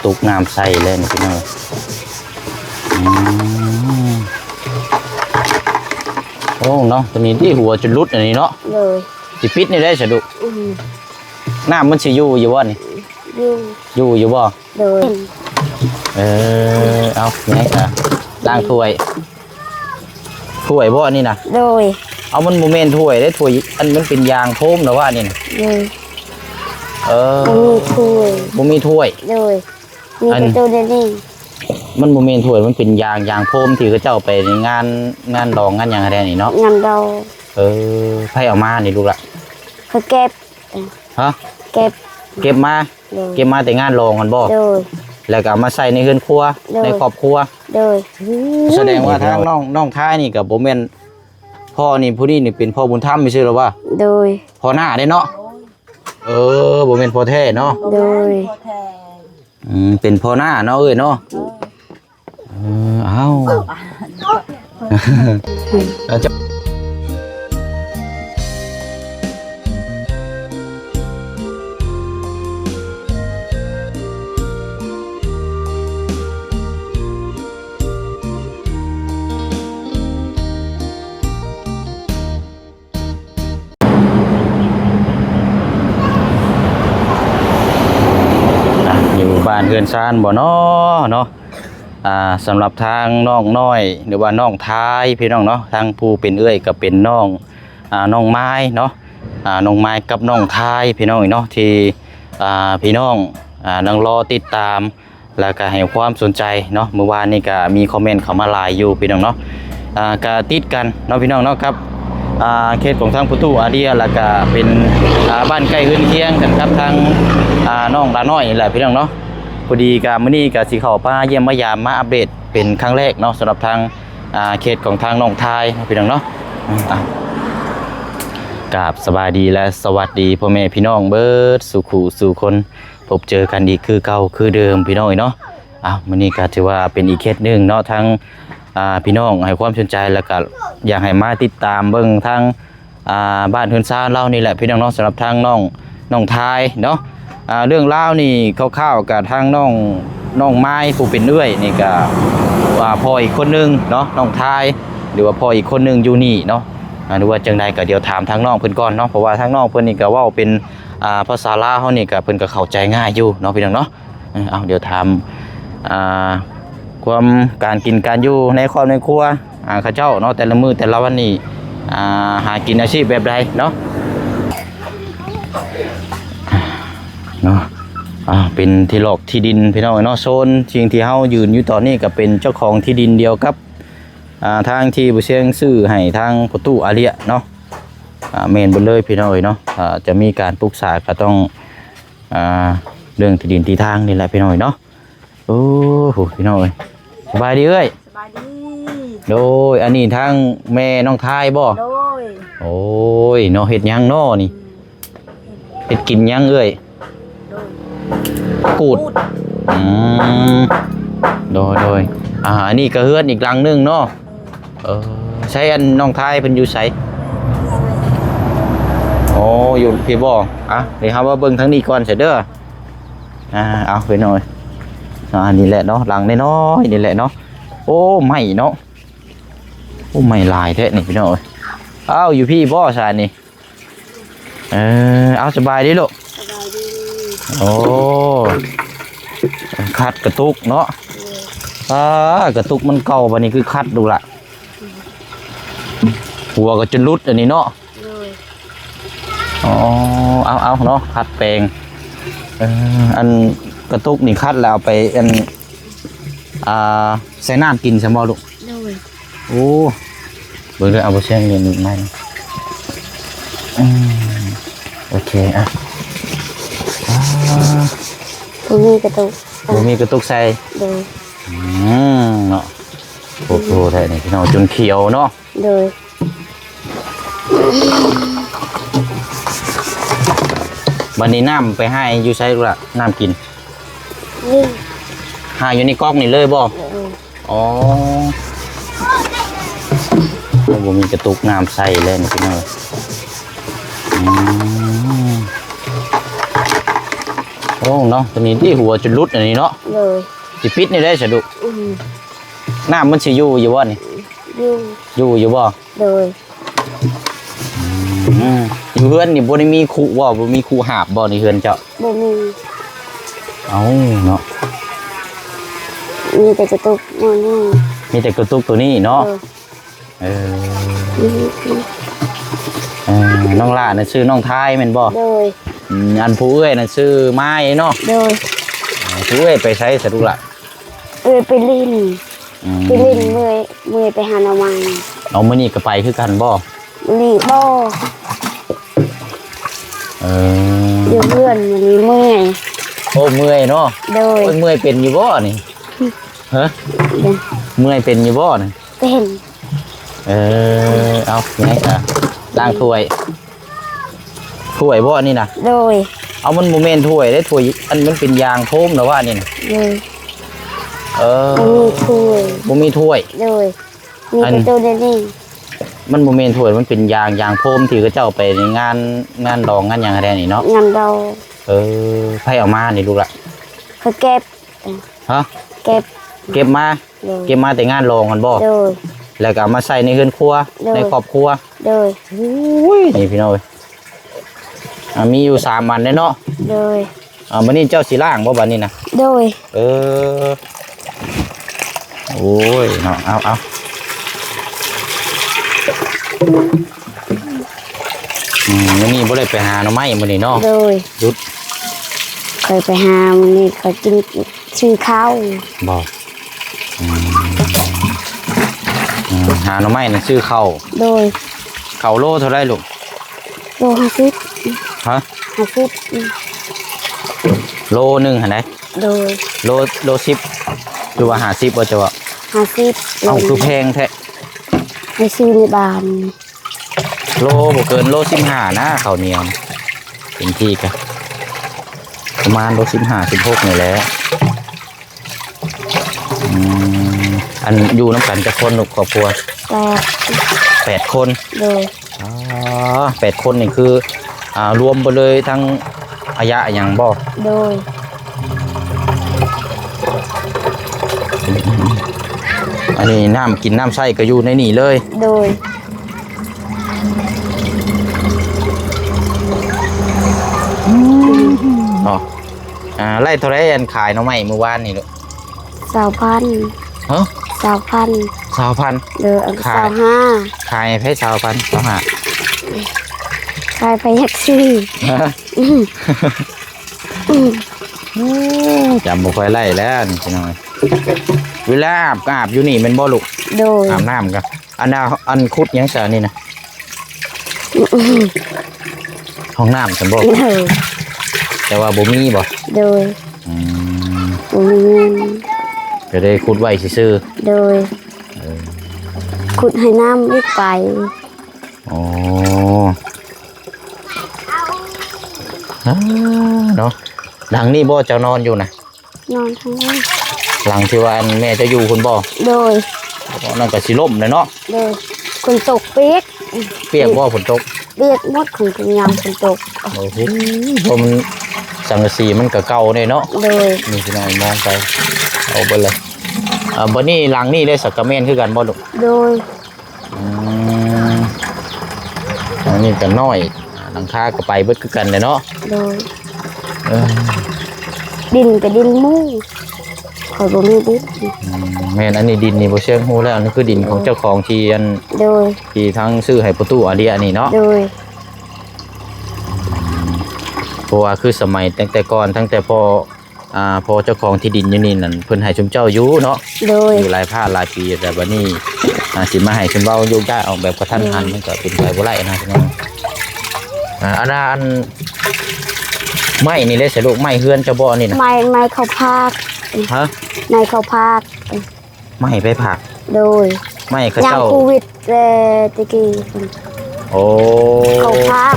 ตุกน้ำใส่เลยนี่พี่น้องโอ้เนาะตัวนี้ที่หัวจนรุดอันนี้เนาะเลยสิปิดนี่ได้สะดุน้ำมันสิอยู่บ่นี่อยู่บ่เลยเอาไงค่ะล้างถ้วยบ่นี่นะเลยเอามันโมเมนต์ถ้วยได้ถ้วยอันมันเป็นยางโฟมหรือว่านี่นะเลยมีถ้วยเลยมีตัวนี้มันโมเมนต์ถ้วยมันเป็นยางโฟมที่เขาเจ้าไปงานดองงานอย่างไรนี่เนาะงานดองไผเอามานี่ลูกละเขาเก็บฮะเก็บมาแต่งานรองกันบ่แล้วก็มาใส่ในเรือนครัวในครอบครัวแสดงว่าทางน้องท้ายนี่กับผมเป็นพ่อนี่ผู้นี้นี่เป็นพ่อบุญธรรมไม่ใช่หรอวะพ่อหน้าได้เนาะผมเป็นพ่อแท้เนาะเป็นพ่อหน้าเนาะเนาะจะบ้านเฮือนซานบ่เนาะสำหรับทางน้องน้อยหรือว่าน้องท้ายพี่น้องเนาะทางผู้เป็นเอื้อยกับเป็นน้องไม้เนาะน้องไม้กับน้องท้ายพี่น้องเนาะที่พี่น้องนั่งรอติดตามแล้วก็ให้ความสนใจเนาะเมื่อวานนี้ก็มีคอมเมนต์เข้ามาหลายอยู่พี่น้องเนาะก็ติดกันเนาะพี่น้องเนาะครับเขตของทางพุทุอาเดียแล้วก็เป็นบ้านใกล้เฮือนเคียงกันครับทางน้องดาน้อยนี่แหละพี่น้องเนาะพอดีกับมื้อนี้กับสิเข้าป้าเยี่ยมมายามมาอัปเดตเป็นครั้งแรกเนาะสำหรับทางเขตของทางน้องทายพี่น้องเนาะกราบสบายดีและสวัสดีพ่อแม่พี่น้องเบิดสู่ขู่สู่คนพบเจอกันอีกคือเก่าคือเดิมพี่น้องเนาะมื้อนี้ก็ถือว่าเป็นอีกเคสหนึ่งเนาะทางพี่น้องให้ความสนใจแล้วก็อยากให้มาติดตามเบิ่งทางบ้านเฮือนซ่าเล่านี่แหละพี่น้องเนาะสำหรับทางน้องทายเนาะเรื่องเล่านี่คร่าวๆกับทางน้องไม้ผู้เป็นเอื้อยนี่ก็พ่ออีกคนนึงเนาะน้องทายหรือว่าพ่ออีกคนนึงอยู่นี่เนาะหรือว่าจังใดก็เดี๋ยวถามทางน้องเพิ่นก่อนเนาะเพราะว่าทางน้องเพิ่นนี่ก็เว้าเป็นภาษาลาวเฮานี่ก็เพิ่นก็เข้าใจง่ายอยู่เนาะพี่น้องเนาะเดี๋ยวถามความการกินการอยู่ในครอบในครัวเขาเจ้าเนาะแต่ละมื้อแต่ละวันนี่หากินอาชีพแบบใดเนาะเป็นที่หลอกที่ดินพี่น้องเนาะโซนสิ่งที่เฮายืนอยู่ตอนนี้ก็เป็นเจ้าของที่ดินเดียวกับทางที่บุเชียงซื้อให้ทางประตูอาเลียเนาะเมนบนเลยพี่น้องเนาะจะมีการปรึกษาก็ต้องเรื่องที่ดินที่ทางนี่แหละพี่น้องเนาะโอ้โหพี่น้องสบายดีเอ้ยสบายดีโดยอันนี้ทางแม่น้องทายบ่โดยโอ้ยเนาะเฮ็ดยังเนาะนี่เฮ็ดกินยังเอ้ยกูดโดยอันนี้ก็เฮือนอีกหลังนึงเนาะใช้อันน้องทายเพิ่นอยู่ไสโอ้อยู่พี่บ่เดี๋ยวเฮาว่าเบิ่งทางนี้ก่อนเสร็จเด้อเอาไปหน่อยนี่แหละเนาะหลังน้อยๆนี่แหละเนาะโอ้ไม่เนาะโอ้ไม่ลายแท้นี่พี่น้อยอยู่พี่บ่ซะนี่เอาสบายดีลูกสบายดีโอ้คัดกระตุกเนาะกระตุกมันเก่าบัดนี้คือคัดดูละหัวก็จนรุดอันนี้เนาะเอาเนาะคัดแปลงอันกระตุกนี่คัดแล้วไปอันใส่น้ำกินใช่ไหมลูกโอ้เบิ่งเลยเอาไปเชียงเงินหนึ่งไหมโอเคมีกระตุกมีกระตุกใส่เนาะโอ้โหได้นี่พี่น้องจนเขียวเนาะวันนี้น้ำไปให้อยู่ใช้ดูละน้ำกินหาอยู่ในก๊อกนี่เลยบ่อ๋อผมมีกระตุกน้ำใส่เลยนี่พี่น้องโอ้ โอ้เนาะตัวนี้ที่หัวจนรุดอันนี้เนาะ เลย สิปิดนี่ได้สะดุ อืม น้ำมันสิอยู่บ่นี่ อยู่บ่ เลย อยู่เฮือนนี่บ่ได้มีครูบ่มีครูหาบบ่ในเฮือนเจ้า บ่มี เอ้าเนาะ มีแต่กระตุกมันนี่ มีแต่กระตุกตัวนี้เนาะเออน้องล่าน่ะชื่อน้องทายแม่นบ่ เลย อันผู้เอ้ยน่ะชื่อไม้เนาะ เลย ผู้เอ้ยไปใช้สะดุล่ะ ไปลินเมื่อยไปหาหน่อไม้ เอามื้อนี้ก็ไปคือกันบ่ ลีบ่ อยู่เพื่อนวันนี้เมื่อย โอ้เมื่อยเนาะ โดย โอ้ยเมื่อยเป็นอยู่บ่นี่ฮะเมื่อยเป็นอยู่บ่นี่ เป็น เอาไงจ้ะล้างถ้วยบ่นี่นะ โดย เอามันโมเมนถ้วยได้ถ้วยอันมันเป็นยางโฟมหรือว่านี่นะ โดย มี ถ้วย บ่มีถ้วย โดยมีแต่ตัวนี้ มันโมเมนถ้วยมันเป็นยางโฟมที่เขาเจ้าไปในงานดองงานหยังอะไรนี่เนาะ งานเรา ไผเอามานี่ลูกละ เขาเก็บ ฮะ เก็บ เก็บมาแต่งานรองกันบ่ โดย แล้วก็เอามาใส่ในเรือนครัวในครอบครัว โดย นี่พี่น้อยมีอยู่3อันเนาะ โดย บัดนี้เจ้าสิล้างบ่บัดนี้นะ โดย โอ้ยเนาะเอามื้อนี้บ่ได้ไปหาหน่อไม้มื้อนี้เนาะ โดย หยุด เคยไปหามันนี่เขากินชื่อข้าว บ่หาหน่อไม้นั่นซื้อข้าว โดย ข้าวโลเท่าไรลูก โล50 ฮะ 50 โลนึงหั่นได โดย โล10หรือว่า50บ่จะว่า 50 เอ้าคือแพงแท้ ในซื้อในบ้าน โลบ่เกินโล15นะข้าวเหนียวเป็นที่กะประมาณโล15 16นี่แหละอันอยู่น้ำกันจะคนลูกครอบครัว 8 คน โดย 8 คนนี่คือรวมไปเลยทั้งอายะอย่างบ่ โดย อันนี้น้ำกินน้ำใส่ก็อยู่ในนี่เลย โดย เนาะไล่เท่าไรอันขายหน้องใหม่เมื่อวานนี่ลูก 20,000 ฮะ 20,000 20,000 เด้ออัน25 ขายให้20,000 ขายไปยักซี่ จำบ่ค่อยไล่แล้วนี่พี่น้อยเวลาอาบก็อาบอยู่นี่แมันบ่ลูก โดย อาบน้ำกันอันคุดหยังซะนี่นะห้องน้ำซั่นบ่ โดย แต่ว่าบ่มีบ่ โดยบ่มีเงิน ก็ได้คุดไว้ซื่อ โดยขุดให้น้ำไม่ไป ๆอ๋อเนาะหลังนี่บ่เจ้านอนอยู่นะ นอนทั้งวัน หลังที่ว่าอันแม่จะอยู่คุณบ่ โดย นั่นก็สิล่มเลยเนาะ โดยคนตกเปียก เปียกบ่ฝนตก เปียกหมดของคุณยามคนตก โอ้โหเพราะมันสังกะสีมันก็เก่าเลยเนาะ โดย นี่พี่น้อยมองไปเอาไปเลยบ่นี่หลังนี่ได้สักกะเมนคือกันบ่ลูก โดย อันนี้ก็น้อยหลังคาก็ไปเบิดคือกันเลยเนาะ โดย เออ ดินกับดินมู่คอยบ่มีดิน แม่นอันนี้ดินนี่บ่เชิงฮู้แล้วอันนี้คือดินของเจ้าของที่อัน โดย ที่ทั้งซื้อให้ประตูอาเดียนี่เนาะ โดย เพราะว่าคือสมัยตั้งแต่ก่อนตั้งแต่พอเจ้าของที่ดินอยู่นี่นั่นเพิ่นให้ชุมเจ้าอยู่เนาะ โดย อยู่หลายภาคหลายปีแต่บัดนี้สิมาให้ชุมเว้าอยู่ได้ออกแบบกระทันหันมันก็เป็นไปบ่ได้นะพี่น้องอันไม้นี่เลยสิลูกไม้เฮือนเจ้าบ่นี่นะ ไม้เข้าภาค ฮะ ไม้เข้าภาค ไม้ไปผัก โดย ไม้เขา ยาม เจ้า โควิดตะกี้ โอ้ เข้าภาค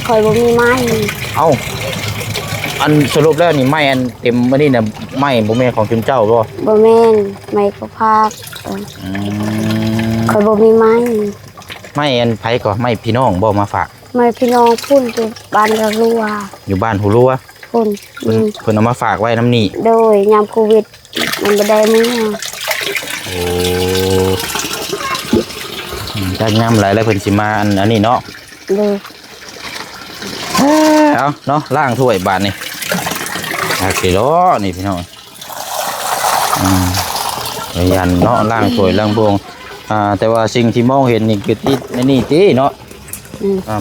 คอยบ่มีไม้ เอ้าอันสรุปแล้วนี่ไม้อันเต็มอันนี้น่ะไม้บ่แม่นของชุมเจ้าบ่ บ่แม่นไม้เข้าภาค อืม คอยบ่มีไม้ ไม้อันไผก็ไม้พี่น้องบ่มาฝาก ไม้พี่น้องพุ่นที่บ้านระรัว อยู่บ้านหูรัว คุณ เพิ่นเอามาฝากไว้น้ำนี่ โดยยามโควิดมันบ่ได้มื้อ โอ้จักย่ำหลายแล้วเพิ่นสิมาอันนี้เนาะ โดย เอาเนาะล้างถ้วยบาดนี่สิล้อนี่พี่น้องยันเนาะล้างถ้วยล้างบวงแต่ว่าสิ่งที่มองเห็นนี่คือที่นี่ติเนาะ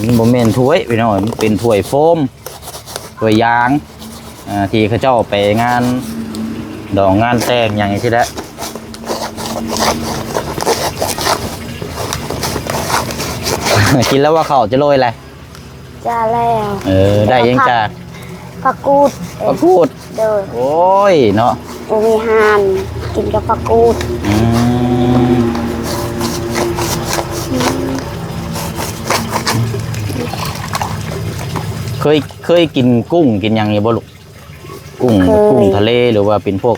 มันบ่แม่นถ้วยพี่น้องมันเป็นถ้วยโฟมถ้วยยางที่เขาเจ้าไปงานดองงานแต่งอย่างนี้ที่แล้วกินแล้วว่าเขาจะโรยอะไร จ้าแล้ว ได้ยังจ้า ผักกูด ผักกูด โดย โอ้ยเนาะ บ่มีหานกินกับผักกูด เคยกินกุ้งกินหยังอยู่บ่ลูกกุ้งทะเลหรือว่าเป็นพวก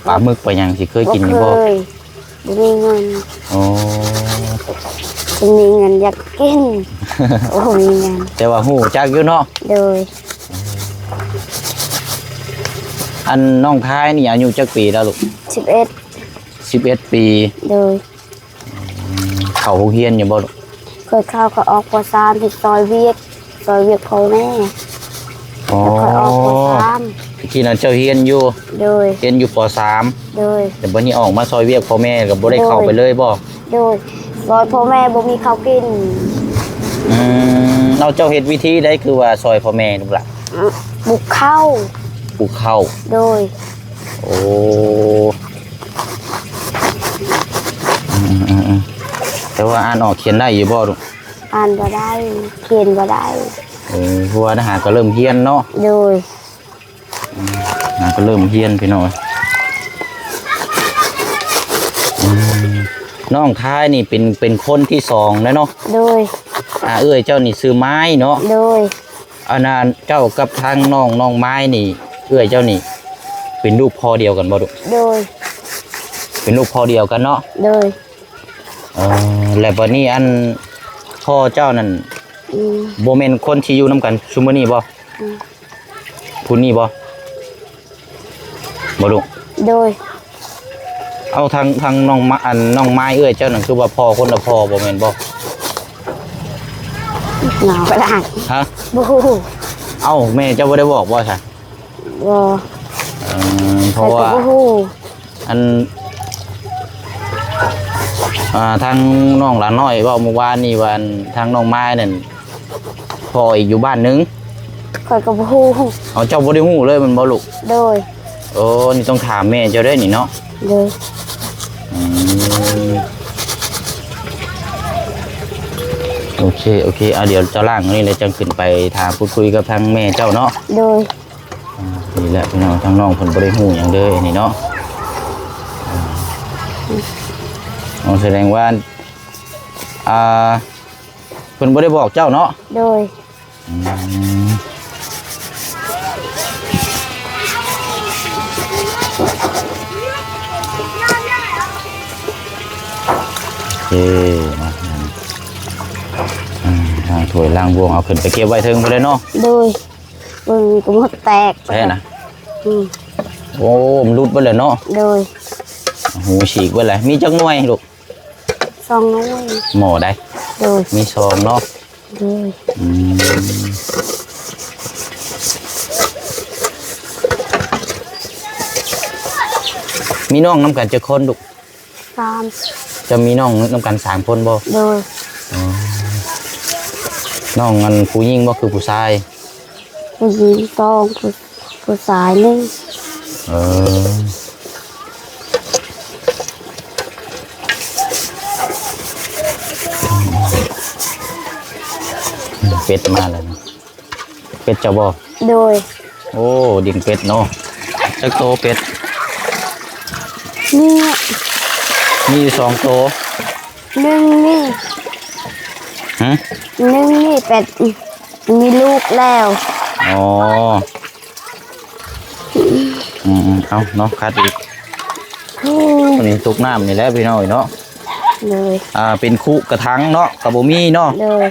ปลาหมึกปลาหยังสิเคยกินอยู่บ่ บ่มีเงิน โอ้ บ่มีเงินอยากกินโอ้มีเงิน แต่ว่าหูจักอยู่เนาะ โดย อันน้องท้ายนี่อายุจักปีแล้วลูก 11 ปี โดย เข้าโรงเรียนอยู่บ่ลูก เคยเข้าก็ออกป.3ที่ซอยเวียกพ่อแม่ อ๋อ แล้วค่อยออกป.3 ที่นั่นเจ้าเรียนอยู่ โดย เรียนอยู่ป โดย .3 แต่บัดนี้ออกมาซอยเวียกพ่อแม่ก็บ่ได้เข้าไปเลยบ่ โดยซอยพ่อแม่บ่มีข้าวกิน เราเจ้าเฮ็ดวิธีได้คือว่าซอยพ่อแม่ลูกล่ะ บุกเข้า ปลูกข้าว โดย โอ้แต่ว่าอ่านออกเขียนได้อยู่บ่ลูก อ่านบ่ได้เขียนบ่ได้ เพราะว่าทหารก็เริ่มเฮียนเนาะ โดย ทหารก็เริ่มเฮียนพี่น้องน้องท้ายนี่เป็นคนที่สองแล้วเนาะ โดย เอ้ยเจ้านี่ซื้อไม้เนาะ โดย อันนั้นเจ้ากับทางน้องไม้นี่เอ้ยเจ้านี่เป็นลูกพ่อเดียวกันบ่ลูก โดย เป็นลูกพ่อเดียวกันเนาะ โดย แล้วบัดนี้อันพ่อเจ้านั่น บ่แม่นคนที่อยู่นํกันซุมื้อนี้บ่ผู้นี้บ่ลูก โดย เอาทางน้องมาอันน้องไม้เอ้ยเจ้านั่นคือว่าพ่อคนละพ่อบ่แม่นบ่ เหงาก็ได้ ฮะ บ่ฮู้ เอ้าแม่เจ้าบ่ได้บอกบ่ซะ บ่ เพราะว่า บ่ฮู้ อันทางน้องหลานน้อยเว้าเมื่อวานนี่ว่าทางน้องไม้นั่นพ่ออีกอยู่บ้านนึง ข้อยก็บ่ฮู้ เอาเจ้าบ่ได้ฮู้เลยมันบ่ลูก โดย โอ้นี่ต้องถามแม่เจ้าเด้อนี่เนาะ โดย โอเคเดี๋ยวเจ้าล่างนี่เลยจังขึ้นไปถามพูดคุยกับทางแม่เจ้าเนาะ โดย นี่แหละพี่น้องทางน้องเพิ่นบ่ได้ฮู้หยังเด้อนี่เนาะแสดงว่าเพิ่นบ่ได้บอกเจ้าเนาะ โดย โอเคนะทางถ้วยล้างบวงเอาขึ้นไปเก็บไว้เทิงไปเลยเนาะ โดยเบิ่งก็หมดแตก ใช่นะโอ้มันรุดไปเลยเนาะ โดย หูฉีกไปเลยมีจักหน่วยลูก 2 น้อย หมอได้ โดย มีซองเนาะ โดย มีน้องน้ำกันจะคนลูก 3 จะมีน้องน้ำกัน3คนบ่ โดย น้องมันผู้หญิงบ่คือผู้ชาย ผู้หญิง2ผู้ชาย1 เป็ดมาแล้วนะเป็ดเจ้าบ่ โดย โอ้ดิ่งเป็ดเนาะจักโตเป็ด นี่ มีอยู่2โต 1นี่ ฮะ 1นี่เป็ดมีลูกแล้ว อ๋อเอาเนาะคัดอีกตัวนี้ตุกน้ำนี่แหละพี่น้อยเนาะ เลย เป็นคุกระถังเนาะกับบ่มีเนาะ เลย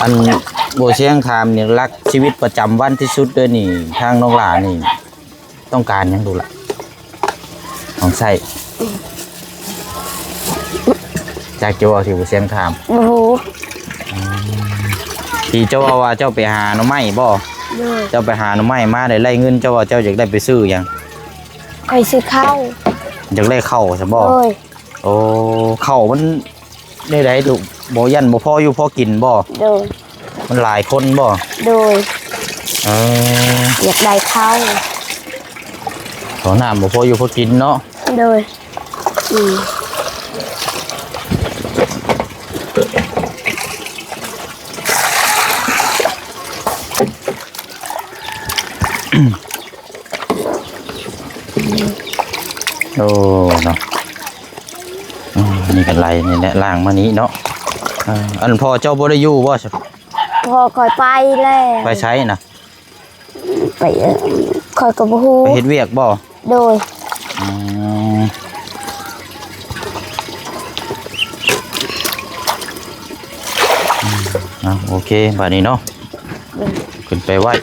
อันโบเชียงถามนี่รักชีวิตประจำวันที่สุดเด้อนี่ทางน้องหลานี่ต้องการหยังดูล่ะของใส่จากเจ้าที่โบเชียงถาม โอ้โห ที่เจ้าว่าเจ้าไปหาหน่อไม้บ่ โดย เจ้าไปหาหน่อไม้มาได้ไล่เงินเจ้าว่าเจ้าอยากได้ไปซื้อหยัง คอยซื้อข้าว อยากได้ข้าวใช่บ่ โดย โอ้ข้าวมันได้ไดลูกบ่ยันบ่พออยู่พอกินบ่ โดย มันหลายคนบ่ โดย เออ อยากได้ข้าว ขอน้ำบ่พออยู่พอกินเนาะ โดยอืม โอ้เนาะนี่กันไรนี่แหละล่างมานี้เนาะอันพอเจ้าบ่ได้อยู่บ่ พอคอยไปแล้ว ไปใช้นะ ไปคอยกับฮู ไปเฮ็ดเวียกบ่ โดย อืมโอเคบัดนี้เนาะขึ้นไปไหว้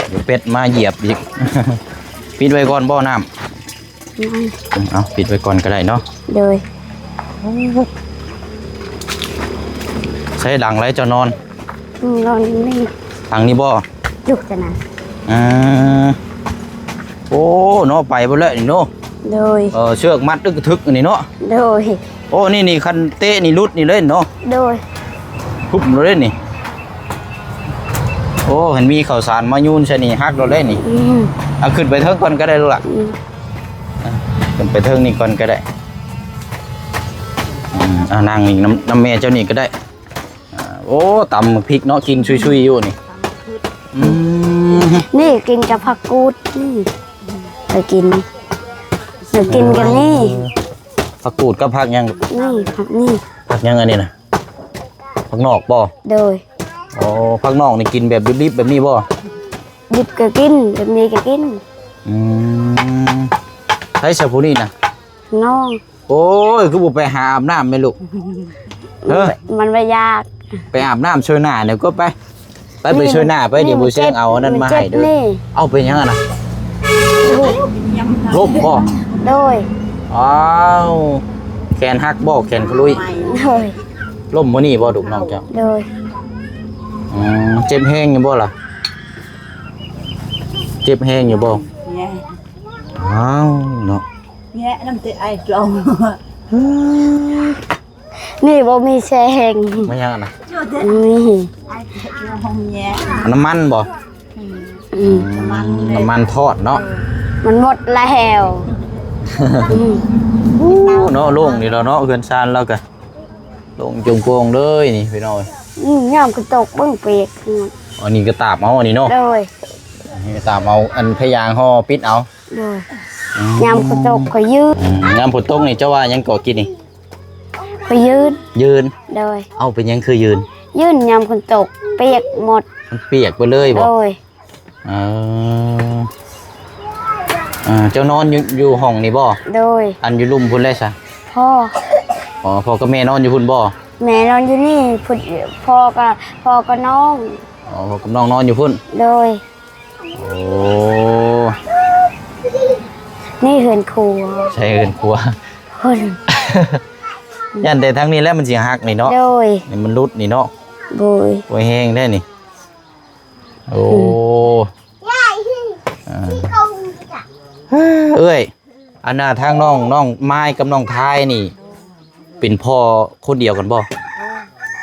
เดี๋ยวเป็ดมาเหยียบอีก ปิดไว้ก่อนบ่น้ำเอาปิดไว้ก่อนก็ได้เนาะ โดย ใช้ดังไรเจ้านอน นอนนี่ ทางนี้บ่ จุกจะนะ โอ้เนาะไปบ่เลยนี่เนาะ โดย เชือกมัดทึกอันนี้เนาะ โดย โอ้นี่คันเตะนี่รุดนี่เลยเนาะ โดย ทุบเราเล่นนี่โอ้เห็นมีข้าวสารมายุ่นใช่นี่ฮักเราเล่นนี่ อืม เอาขึ้นไปเทิงก่อนก็ได้ลูกหล่ะ อืม ขึ้นไปเทิงนี่ก่อนก็ได้นั่งนี่น้ำแม่เจ้านี่ก็ได้โอ้ตำพริกเนาะกินชุยๆอยู่นี่ นี่กินกับผักกูดนี่ไปกินเดี๋ยวกินกันนี่ ผักกูดกับผักยัง นี่ผักนี่ ผักยังอันนี้นะผักนอกบ่ โดย โอ้ผักนอกนี่กินแบบดิบๆแบบนี้บ่ ดิบก็กินแบบนี้ก็กิน ใช้สบู่นี่นะ น้อง โอ้ยคือบุไปหาอาบน้ำไหมลูก มันไม่ยาก ไปอาบน้ำช่วยหน้าเดี๋ยวก็ไปช่วยหน้าไปเดี๋ยวบูเชียงเอาอันนั้นมาให้ด้วยเอาไปยังไงนะลบบ่ โดย อ้าวแขนหักบ่แขนขลุย โดย ล่มมื้อนี้บ่ดุน้องเจ้า โดย เจ็บแห้งอยู่บ่ล่ะเจ็บแห้งอยู่บ่ Nhẹ, อ้าวเนาะ nhẹ lắm thì ai trông. นี่บ่มีแซง ไม่ยังอะนะ นี่ Ai trông không nhẹ. น้ำมันบ่ น้ำมันทอดเนาะ มันหมดแล้ว เนาะโล่งนี่เราเนาะเฮือนซานแล้วก็โล่งจุงโปงเลยนี่พี่น้อย ย่อมกระตกเบิ่งเปียก อันนี้ก็ตาบเอาอันนี้เนาะ โดย อันนี้ก็ตาบเอาอันพยางห่อปิดเอา โดยยามกระตกก็ยืด งามผลตกนี่เจ้าว่ายังก่อกินนี่ ก็ยืด ยืน โดย เอาเป็นยังคือยืน ยืนยามกระตกเปียกหมด มันเปียกไปเลยบ่ โดย เอเจ้านอนอยู่ห้องนี่บ่ โดย อันอยู่ลุ่มพุ่นเลยซะ พ่อ อ๋อพ่อกับแม่นอนอยู่พุ่นบ่ แม่นอนอยู่นี่พุดพ่อก็น้อง อ๋อพ่อกับน้องนอนอยู่พุ่น โดย โอ้ นี่เหือนครัว ใช่เอิ้นครัว คน ยันแต่ทั้งนี้แล้วมันสิหักนี่เนาะ โดย นี่มันรุดนี่เนาะ โดย โอ้ยแห้งได้นี่โอ้อ่าเอ้ยอันน่ะทางน้องไม้กับน้องทายนี่ เป็นพ่อคนเดียวกันบ่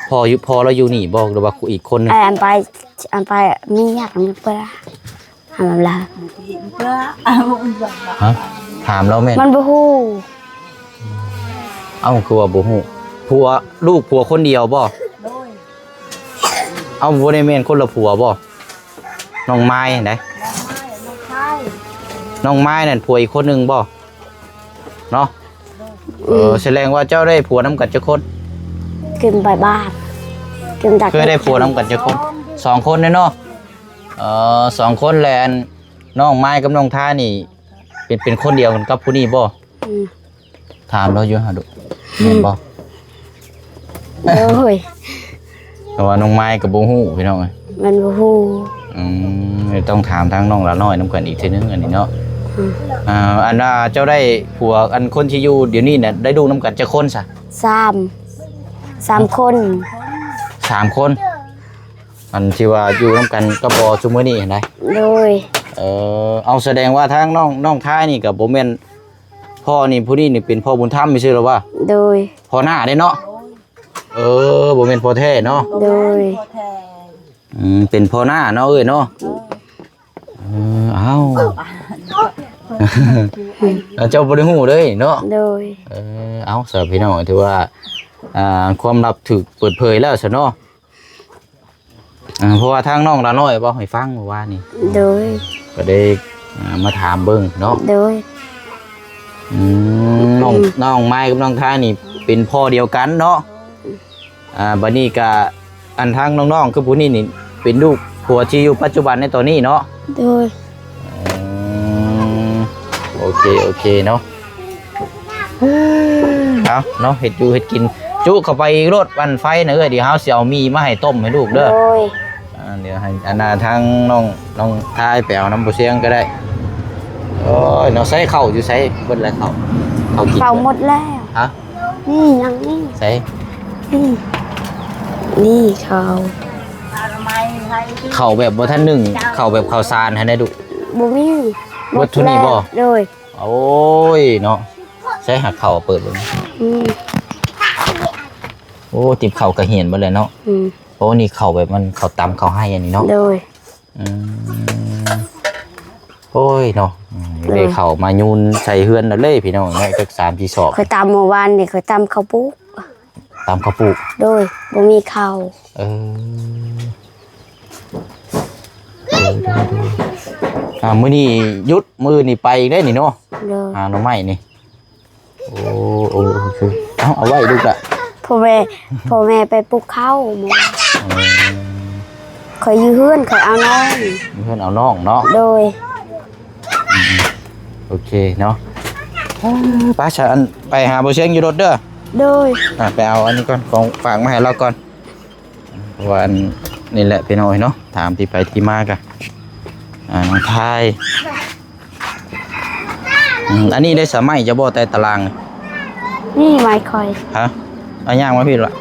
พ่อเราอยู่นี่บ่หรือว่าอีกคนหนึง อันไปมีอยากมีเปล่าทำอะไร ฮะถามเราแม่น มันบ่ฮู้ เอ้าคือว่าบ่ฮู้ลูกผัวคนเดียวบ่เอ้าบ่ได้แม่นคนละผัวบ่น้องไม้ไหนน้องไม้นั่นผัวอีกคนหนึงบ่เนาะแสดงว่าเจ้าได้ผัวน้ำกันจักคน กินไปบ้านกินจาก เคยได้ผัวน้ำกันจักคน2 คนเนาะ2 คนแลนน้องไม้กับน้องท่านี่เป็นคนเดียวกันกับผู้นี้บ่ถามเราอยู่หาดูแม่นบ่ โดย แต่ว่าน้องไม้กับบ่ฮู้พี่น้องเอ้ย มันบ่ฮู้ ต้องถามทางน้องละน้อยนำกันอีกทีนึงอันนี้เนาะอันน่ะเจ้าได้ผัวอันคนที่อยู่เดี๋ยวนี้น่ะได้ดูนำกันจักคนซะ 3 คน 3 คนอันที่ว่าอยู่นำกันก็บ่ซุมื้อนี้เห็นได้ โดย เอาแสดงว่าทางน้องท้ายนี่ก็บ่แม่นพ่อนี่ผู้นี้นี่เป็นพ่อบุญธรรมไม่ใช่หรอวะ โดย พ่อหน้าเด้เนาะบ่แม่นพ่อแท้เนาะ โดย พอแทน เป็นพ่อหน้าเนาะเอ้ยเนาะเอ้า เจ้าบ่ได้ฮู้เลยเนาะ โดย เอาสำหรับพี่น้องถือว่าความลับถูกเปิดเผยแล้วซะเนาะเพราะว่าทางน้องละน้อยบ่ให้ฟังเมื่อวานนี่ โดย ก็ได้มาถามเบิ่งเนาะ โดย น้องไม้กับน้องท้ายนี่เป็นพ่อเดียวกันเนาะบัดนี้ก็อันทางน้องๆคือผู้นี้นี่เป็นลูกผัวที่อยู่ปัจจุบันในตอนนี้เนาะ โดย โอเคเนาะเอาเนาะเฮ็ดอยู่เฮ็ดกินจุเข้าไปรถวันไฟนะเอ้ยเดี๋ยวเฮาสิเอามีมาให้ต้มให้ลูก โด เด้อย เดี๋ยวให้อันน่ะทางน้องท้ายไปเอาน้ำบ่เสียงก็ได้โอ้ยเนาะใส่ข้าวอยู่ใส่เบิดแล้วข้าวกิน เป่าหมดแล้ว ฮะ นี่ยังนี่ ใส่ นี่เขา ทำไมไทย ข้าวแบบบ่ทันนึ่งข้าวแบบข้าวสารให้ได้ดุ บ่มี วัตถุนี่บ่ โดย โอ้ยเนาะใช้หักเข่าเปิดเลย โอ้ติบเข่ากระเหียนไปเลยเนาะโอ้นี่เข่าแบบมันเข่าตำเข่าให้อันนี้เนาะ โดย โอ้ยเนาะเลยเข่ามายูนใส่เฮือนแล้วเลยพี่น้องแม่ก็3 4 ศอก เคยตามเมื่อวานนี่เคยตามข้าวปุ๊ก ตำข้าวปลูก โดยบ่มีข้าว มื้อนี้ยุดมื้อนี่ไปอีกได้นี่เนาะ โดย หน่อไม้นี่โอ้คือเอาไว้ดูกะ พ่อแม่ไปปลูกข้าวหมู่เคยอยู่เฮือนเคยเอาน้อง เพื่อนเอาน้องเนาะ โดย โอเคเนาะป้าฉันไปหาโบเชงอยู่รถเด้อ โดย ไปเอาอันนี้ก่อนของฝากมาให้เราก่อนวันนี่แหละพี่น้อยเนาะถามที่ไปที่มากันน้องไทยอันนี้ได้สมัยจะบ่แต่ตาราง นี่ไม้คอย ฮะเอาย่างมาพี่ละ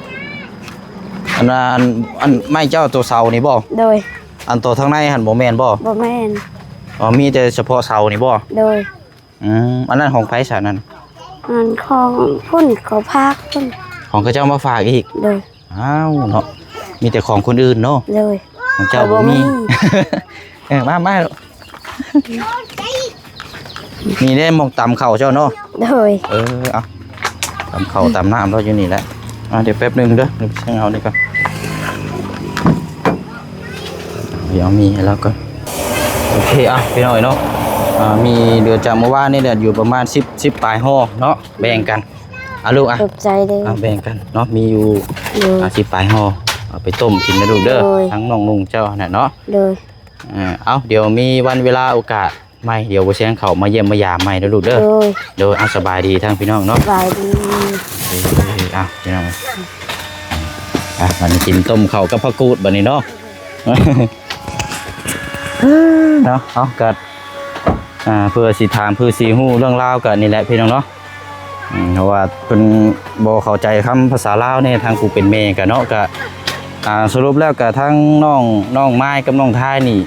อันไม่เจ้าตัวเสานี่บ่ โดย อันตัวทางในหันบ่แม่นบ่ บ่แม่น มีแต่เฉพาะเสานี่บ่ โดย อันนั้นของไผสานั่น อันของพุ่นเขาพากพุ่น ของเขาเจ้ามาฝากอีก โดย อ้าวเนาะมีแต่ของคนอื่นเนาะ โดย ของเจ้าบ่มี มานี่ได้มองตำเข่าเจ้าเนาะ โดย เอาตำเข่าตำน้ำเราอยู่นี่แหละเดี๋ยวแป๊บนึงเด้อเดี๋ยวช่างเอานี่ก่อนเดี๋ยวมีให้แล้วก่อนโอเคพี่น้อยเนาะมีเดือนจากเมื่อวานนี่เดือนอยู่ประมาณ10ปลายห่อเนาะแบ่งกันลูกตกใจเลย แบ่งกันเนาะมีอยู่10ปลายห่อเอาไปต้มกินนะลูกเด้อทั้งน้องนุ่งเจ้าน่ะเนาะ โดย เดี๋ยวมีวันเวลาโอกาสไม่เดี๋ยวบ่แซงเขามาเยี่ยมมายามใหม่นะลูกเด้อ โดยสบายดีทั้งพี่น้องเนาะ สบายดี พี่น้องมันกินต้มข้าวกับผักกูดบัดนี้เนาะเนาะเอากัดเพื่อสิถามเพื่อสิฮู้เรื่องราวกันนี่แหละพี่น้องเนาะเพราะว่าเพิ่นบ่เข้าใจคำภาษาลาวเนี่ยทางกูเป็นแม่กันเนาะก็สรุปแล้วก็ทั้งน้องไม้กับน้องท้ายนี่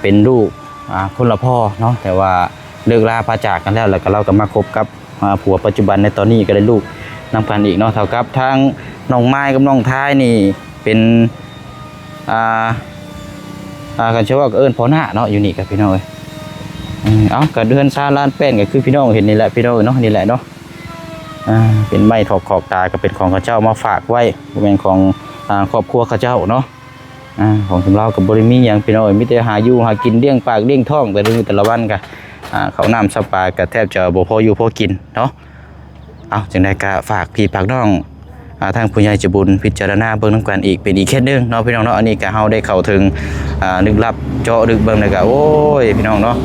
เป็นลูกคนละพ่อเนาะแต่ว่าเลิกลาพาจากกันแล้วก็เราก็มาคบกับผัวปัจจุบันในตอนนี้ก็ได้ลูกนำกันอีกเนาะเท่ากับทั้งน้องไม้กับน้องท้ายนี่เป็นกันเชื่อว่าเอิ้นพ่อหน้าเนาะอยู่นี่กับพี่น้องเอ้ยเอาก็เดือนซาล้านแป้นก็คือพี่น้องเห็นนี่แหละพี่น้องเนาะนี่แหละเนาะเป็นไม้ถอกขอบตาก็เป็นของข้าเจ้ามาฝากไว้เป็นของครอบครัวข้าเจ้าเนาะของสำเรากับบริมีอย่างพี่น้อยมิแต่หาอยู่หากินเลี้ยงปากเลี้ยงท้องแต่ละวันกันเขาน้ำสปาก็แทบจะบ่พออยู่พอกินเนาะเอาจังได้ก็ฝากพี่ฝากน้องทางผู้ใหญ่ใจบุญพิจารณาเบิ่งน้ำกันอีกเป็นอีกแค่นึงเนาะพี่น้องเนาะอันนี้ก็เฮาได้เข้าถึงนึกลับเจาะลึกเบิ่งแล้วก็โอ้ยพี่น้องเนาะ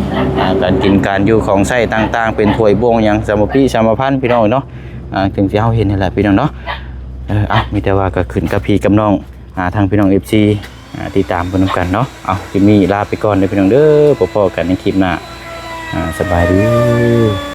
การกินการอยู่ของใช้ต่างๆเป็นถ้วยบ่งอย่างสมพี่สมพันธ์พี่น้องเนาะถึงสิเฮาเห็นนี่แหละพี่น้องเนาะมีแต่ว่าก็ขึ้นกับพี่กับน้อง ทางพี่น้อง FC ติดตามเพิ่นนำกันเนาะเอาคลิปนี้ลาไปก่อนเด้อพี่น้องเด้อพบกันในคลิปหน้าสบายดี